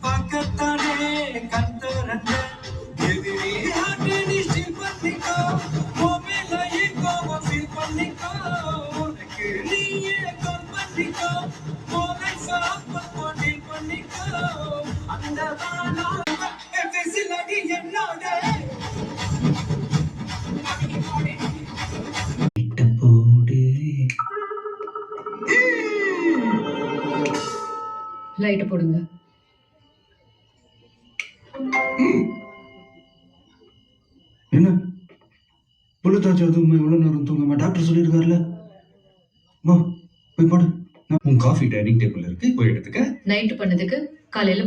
பக்கத்தானே கத்தரண்ட எதிரி ஆட்டு நீ ஸ்டில் பண்ணிக்கோ மொபைல ஈகோவ ஃபீல் பண்ணிக்கோ உனக்கு நீயே கால் பண்ணிக்கோ மொபைல் சாப்ப டீல் பண்ணிக்கோ அந்த வானா ஃபெசிலிட்டி என்னோட லைட் போடுங்க. என்ன புள்ளத்தாச்சு அதுவும் எவ்வளோ நேரம் தூங்காம டாக்டர் சொல்லியிருக்காருல்ல. போய் பாடு. உன் காஃபி டைனிங் டேபிள் இருக்கு, போய் எடுத்துக்க. நைட் பண்ணதுக்கு காலையில